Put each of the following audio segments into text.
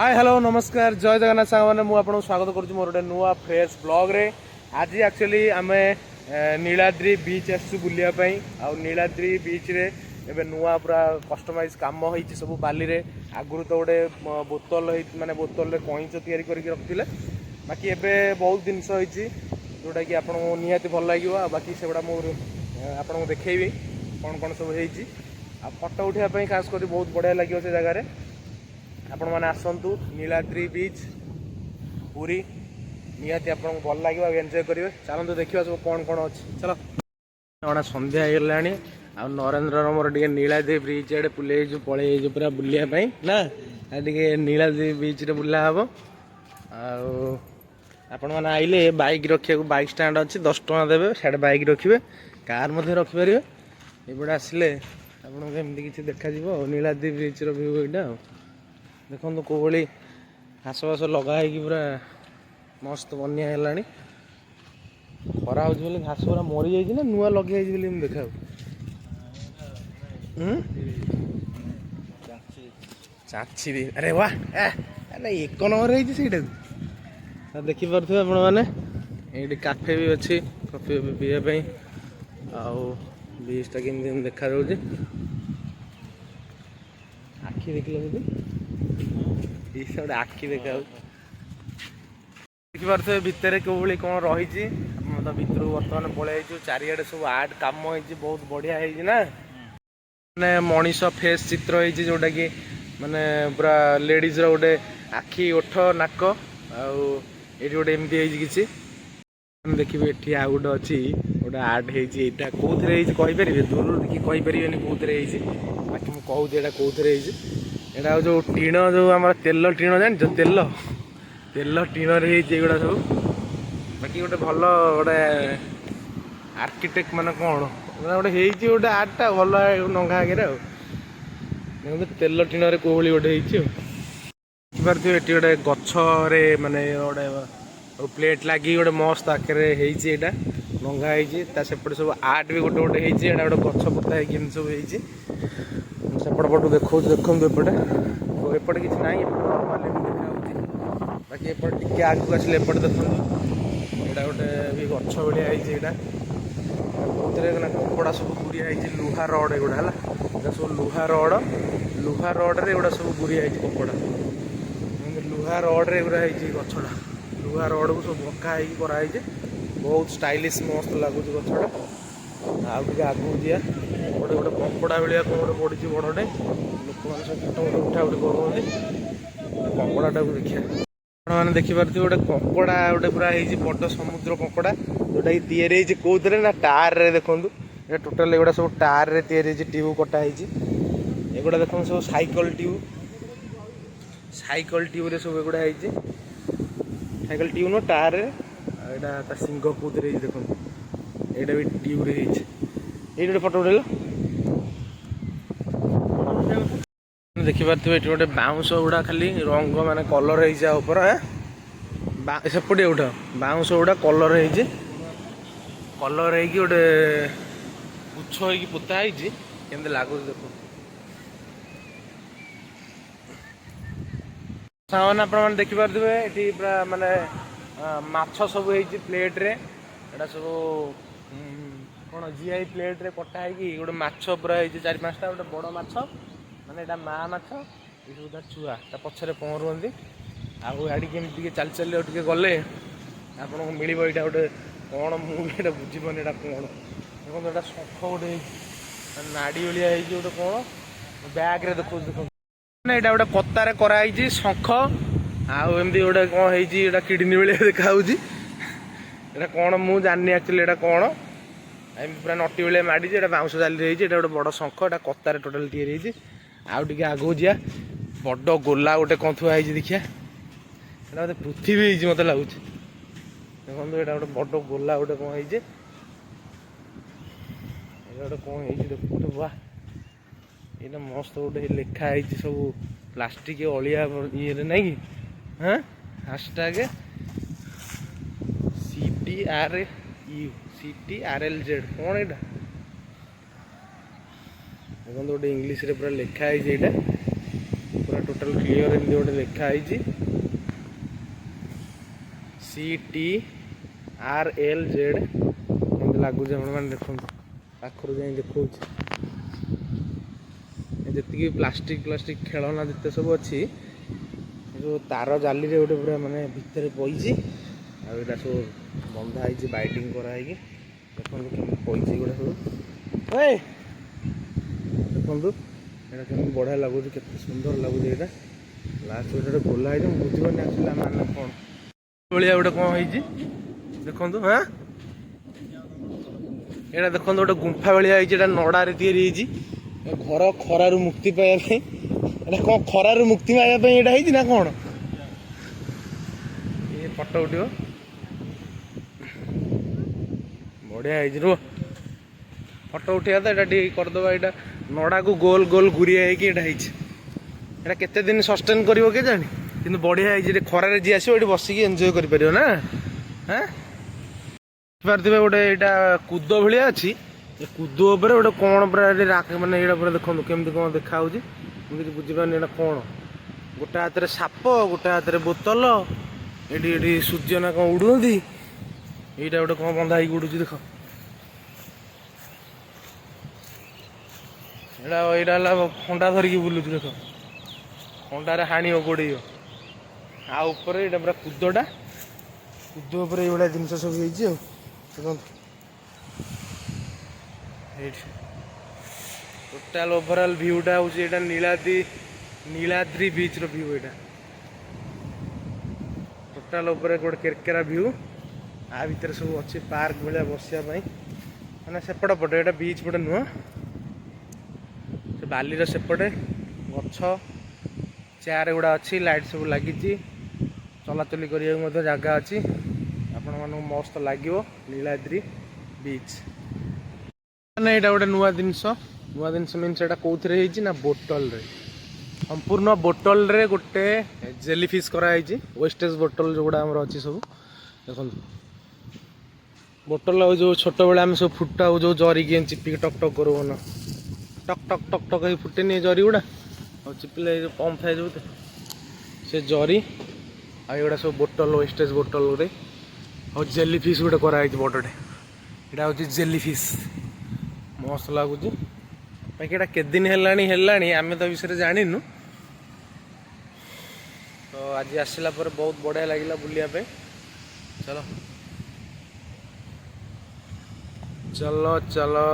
Hi hello नमस्कार जय जगन्नाथ सांग मैंने आपको स्वागत करुँ मोर गोटे नुआ फ्रेश ब्लॉग रे। आज एक्चुअली आम नीलाद्री बीच आसु बुलायापी नीलाद्री बीच रे एबे नुआ पूरा कस्टमाइज काम होती सब बाली रे। आगुरी तो गोटे बोतल माने बोतल कईच तैयारी करके रखिले बाकी एबे बहुत जिनस होती जोटा कि आपको निहाती भल लगे बाकी से गुड़ा मुझे आपको देखी कौन कौन सब होती फटो उठाई खास कर बहुत बढ़िया लगे से जगार आपण मैंने आसतु नीलाद्री बीच पूरी निहाती आपको भल लगे एंजॉय करेंगे। चलते देखा सब कौन कौन अच्छी चलो अड़ा सन्ध्या होगा आ नरेन्द्र मोर टे नीलाद्री बीच आड़े बुले पलैज पूरा बुलायापी ना टे नीलाद्री बीच रे बुला हम आपण मैंने आइले बाइक रखा बाइक स्टाण्ड अच्छी 10 टଙ୍କା देवे साढ़े बाइक रखिए कार रखिपारे एपटे आसिले आपको एमती किसी देखा नीलाद्री बीच व्यू यहाँ देखो कौली घास बास लगाई पूरा मस्त बनिया है खरा हो घास पूरा मरी जाइए ना नुआ लगे देखा चाची दी अरे वाह एक नंबर है देखिपे आपने काफे भी अच्छी कॉफी पीवाई आउ बीचटा केमती देखा आखि देखिए गोटे आखि देखा देखिपे भितर कौली कौन रही तो भितर बर्तमान पलि चारिड़े सब आर्ट कम हो बहुत बढ़िया है ना मनीष फेस चित्र होती जोटा कि माने पूरा लेडीज रोटे आखि ओठ नाक आठ गोटे एमती किसी देखिए ये आउ गोटे अच्छी गोटे आर्ट होता कौन कहींपर दूर देखिए कहींपर कौन बाकी मुझे कहूँ कौन एटा जो टीण जो आम तेल टीण जान तेल तेल टीण रेगुड़ा सब बाकी गोटे भल गोटे आर्किटेक्ट मान कौन गोटे गोटे आर्टा भल नंगा आगे तेल टीण कोहली गोटे देखिपे ये गोटे गच्छे माने गोटे प्लेट लगी गोटे मस्त आखिर होता नंगा सेपटे सब आर्ट भी गोटे गोटे गोटे गछ पोता सब सेपट पटू देखो देखो एपटे एपटे किसी ना नर्माल देखा बाकी एपटे टे आगे आसले एपटे देखो यहाँ गोटे भी गछ भाया कपड़ा सब गुरिया लुहा रड एगुड़ा है सब लुहा रड रे एगुड़ा सब गुरिया कपड़ा लुहा रड रे गुरा गछटा लुहा रड को सब बका कराई बहुत स्टाइलिश मस्त लगुच गछटा आगे आगू दिया गोटे गोटे कंकड़ा भाया कौन गोटे पड़ी बड़े लोक मैंने सब फोटो फोटो उठा उठी कर कंकड़ा को देखिए मैंने देखिपे गोटे कंकड़ा गोटे पूरा बड़ समुद्र कंकड़ा जोटा कि या कौन ना टार रे देखूँ ये टोटाल एगुड़ा सब टार रे ट्यूब कटाई एगुड़ा देखो सब साइकल ट्यूब सब एगुड़ा साइकल ट्यूब न टार यहाँ सिंह कौन देखो यहाँ भी ट्यूब रे ये फटो उठेल देखिपे ये गोटे बाउंश गुड़ा खाली रंग माने कलर सेपटे उठ बाउंश गुड़ा कलर कलर गोटे गुच्छ हो पोता केमती लगुच देखो सामान आप देखिपे ये पूरा माने माछ सब प्लेट रे एटा सब कौन जीआई प्लेट रे कटा गोटे माछ पूरा 4-5टा गोटे बड़ माछ माने एटा माँ माछ ये सब छुआ पछरे पहरुंती आड़ी केमती चल चल गले आपको मिल यहाँ गोटे कौन मुझे बुझीपानी यहाँ कौन देखो यहाँ शंख गोटे नाड़ी भाया गोटे कौन बैग रे देखो देखो यहाँ गोटे कतार कराई शंख आमती गोटे कौन है किडनी भाया देखा यहाँ कौन मुझे जानी एक्चुअली यहाँ कौन पूरा नटी भाया माड़ी बाउंश जाली रही गोटे बड़ शंख यहाँ कतार टोटाल टी आगे आगू जा बड़ गोला गोटे कौन थुआ देखिया यहाँ मतलब पृथ्वी मत लगुच देखो यहाँ गोटे बड़ गोला गोटे कौन है गोटे कौन है देखो वाह यहाँ मस्त गोटे लिखाई सब प्लास्टिक अलिया ये ना कि हाँ हाशटैग CTRLZ कौन यहाँ देखो गोटे इंग्लीश रे पूरा लिखाई पूरा टोटल क्लियर एमती गोटे लिखाई CTRLZ एमती लगुच मैंने देखो पाखर जाए देखा जी प्लास्टिक खेलना जिते सब अच्छी जो तार जाली गोटे पूरा मानने भितर पई आटा सब बंधाई बाइटिंग कराई देखो पई गोटे सब देखो यहाँ कमी बढ़िया लगुच के सुंदर लगुच यहाँ लास्ट गोटे गोला है बुझे आसला माने कौन भाया गोटे कौन है देखु हाँ यहाँ देखो गोटे गुंफा भाया नड़ार या घर खरार मुक्ति पाइबा कौन खरार मुक्ति पाइबा यहाँ ना कौन ये फटो उठो बढ़िया है रुह फटो उठा तो यहाँ करदे यहाँ नड़ा को गोल गोल घुरिया होता केते दिन सस्टेन कर जानी कि बढ़िया है खरार जी आसो ये बसिक एंजॉय कर ना हाँ पारे गोटे यहाँ कूद भाया अच्छी कूद गोटे कौन पूरा मानने यहाँ पूरा देखो केमती कौन देखा मुझे बुझीपार यहाँ कौन गोटे हाथ में साप गोटे हाथ में बोतल ये सूर्य ना कौन उड़ुंदी यहाँ गोटे कौन बंधा हो उड़ू देख यहाँ खंडा धरिकी बुलूच देख खंडार हाण गोड़ आपर यहाँ पूरा कूदटा कूद ये जिनस सब टोटाल ओवरऑल व्यूटा हूँ नीलाद्री बीच रो व्यू यहाँ टोटाल गोटे केरकेरा व्यू आ भितर सब अच्छे पार्क भाया बसिया मैंने सेपट पटे यहाँ बीच पटे नुह से बालीर सेपटे गछ चेयर गुड़ा अच्छी लाइट सब लगी चलाचली करने जगह अच्छी आपण मानक मस्त लगे नीलाद्री बीच ना यहाँ गोटे नुआ जिनस मीनस यहाँ कौन ना बोतल रे संपूर्ण बोतल रे गोटे जेलीफिश कराई वेस्टेज बोतल जो गुड़ा अच्छी सब देखो बोतल जो छोट बेले आम सब फुटाऊ जो जरिकी चिपिक टक टक करू न टक टक टक टक फुटेनि जरी गुड़ा और चिपिले जो पंप थाए जो से जरी आड़ा सब बोतल वेस्टेज बोतल गोटे और जेलीफिश गोटे कराई बड़टे यहाँ हूँ जेलीफिश मस्त लगुच बाकी यहाँ केदिन है आम तो विषय जानिनु तो आज आसला पर बहुत बढ़िया लगे बुलापे चलो चलो चलो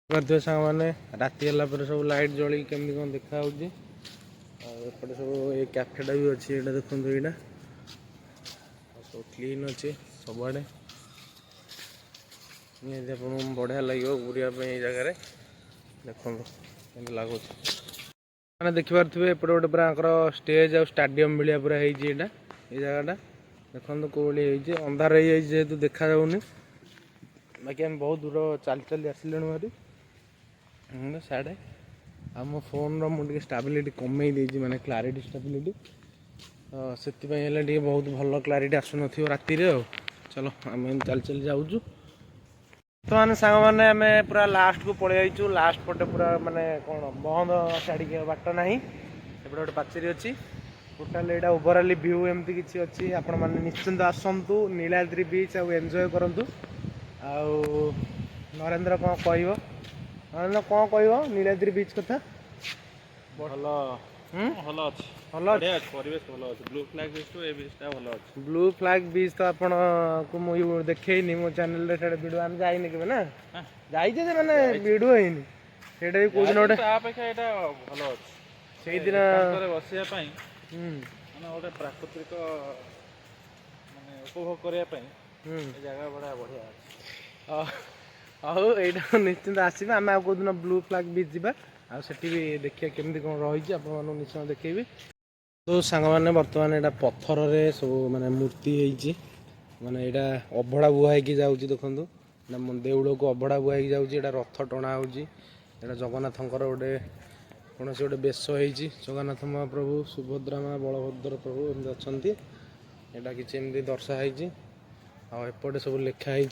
करते सांग मैंने राति है सब लाइट जल केमती कौन देखा एपटे सब ये कैफेटा भी अच्छी यहाँ देखो यहाँ सब क्लीन अच्छे सबुआड़े आप बढ़िया लगे बुलापी ये जगह देखो लगुच मैंने देखिपे एपटे गोटे पूरा स्टेज आ स्टाडियम भाया पूरा ये जगहटा देखो कौ भाई अंधार हो जेहेतु देखा जाऊनी बाकी आम बहुत दूर चली चली आसिलु भारी साढ़े आम फोन मुझे स्टेबिलिटी कमे माने क्लारिटी स्टेबिलिटी तो से बहुत भल क्लारिटी आसुन राति चलो आम चली चली जाऊँ तो मैंने सांग मैंने आम पूरा लास्ट को पलि जाइचु लास्ट पटे पूरा माने कौन बंद छाड़ी बाट ना एपटे गोटे पाचेरी अच्छी टोटाल यहाँ ओवरऑल व्यू एमती किसी अच्छी आपण मैंने निश्चिंत आसतु नीलाद्री बीच आउ एंजॉय करूँ आउ नरेंद्र कौन कह नरेंद्र कौन कह नीलाद्री बीच कथा भल भल अच्छी भल परिवेश भल अच्छे ब्लू फ्लैग बीच तो ये बीचटा भल अच्छे ब्लू फ्लैग बीच तो आपन को मुझे देखनी मो चैनल रे सेटा वीडियो हम जाइनि के ना जाइजे जे माने वीडियो हैनी सेटा भी कोइ दिन ओटे अपेक्षा एटा भल अच्छे सेई दिन बसिया पई माने ओटे प्राकृतिक माने उपभोग करिया पई ए जगह बड़ा बढ़िया अच्छे एटा निश्चिंत आसबे आम को दिन ब्लू फ्लैग बीच जीवा आ सेठी भी देखिए केमती कौन रही आप निश्चय देखेबी तो सांग मैंने बर्तमान यहाँ पत्थर रे सब माने मूर्ति होती माने यहाँ अभड़ा बुहा जाऊँ देखो देउल को अभड़ा बुहा जाऊँ रथ टणा हो जगन्नाथ गोटे कौन से गोटे बेश हो जगन्नाथ महाप्रभु सुभद्रा माँ बलभद्र प्रभु एमती अच्छा यहाँ किसी एमती दर्शाई आएपटे सब लिखाई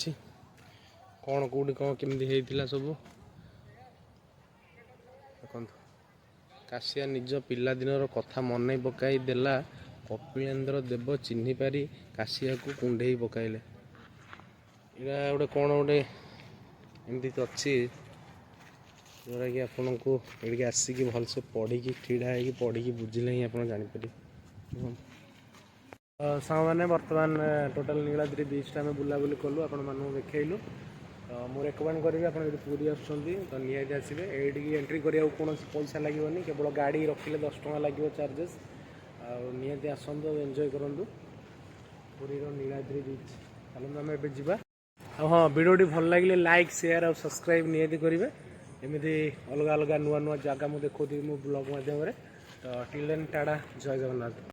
कौन कौटी कौन केमती होता सब देखो କାଶିଆ ନିଜ ପିଲାଦିନର କଥା ମନେ ପକାଇ ଦେଲା। କପିଳେନ୍ଦ୍ର ଦେବ ଚିହ୍ନି ପାରି କାଶିଆକୁ କୁଣ୍ଢେଇ ପକାଇଲେ। ଏଇଟା ଗୋଟେ କ'ଣ ଗୋଟେ ଏମିତି ଅଛି ଯେଉଁଟାକି ଆପଣଙ୍କୁ ଏଠିକି ଆସିକି ଭଲସେ ପଢ଼ିକି ଛିଡ଼ା ହେଇକି ପଢ଼ିକି ବୁଝିଲେ ହିଁ ଆପଣ ଜାଣିପାରିବେ। ସାଙ୍ଗମାନେ ବର୍ତ୍ତମାନ ଟୋଟାଲ ନୀଳାଦ୍ରି ବିଚ୍ଟା ଆମେ ବୁଲାବୁଲି କଲୁ, ଆପଣମାନଙ୍କୁ ଦେଖେଇଲୁ। ତ ମୁଁ ରେକମେଣ୍ଡ କରିବି ଆପଣ ଯଦି ପୁରୀ ଆସୁଛନ୍ତି ତ ନିହାତି ଆସିବେ। ଏଇଠିକି ଏଣ୍ଟ୍ରି କରିବାକୁ କୌଣସି ପଇସା ଲାଗିବନି, କେବଳ ଗାଡ଼ି ରଖିଲେ 10 ଟଙ୍କା ଲାଗିବ ଚାର୍ଜେସ୍। ଆଉ ନିହାତି ଆସନ୍ତୁ, ଏନ୍ଜୟ କରନ୍ତୁ ପୁରୀର ନୀଳାଦ୍ରି ବିଚ୍। ଚାଲନ୍ତୁ ଆମେ ଏବେ ଯିବା। ଆଉ ହଁ, ଭିଡ଼ିଓଟି ଭଲ ଲାଗିଲେ ଲାଇକ୍, ସେୟାର ଆଉ ସବସ୍କ୍ରାଇବ୍ ନିହାତି କରିବେ। ଏମିତି ଅଲଗା ଅଲଗା ନୂଆ ନୂଆ ଜାଗା ମୁଁ ଦେଖାଉଥିବି ମୋ ବ୍ଲଗ୍ ମାଧ୍ୟମରେ। ତ ଟିଲ୍ ଦେନ୍ ଟାଟା, ଜୟ ଜଗନ୍ନାଥ।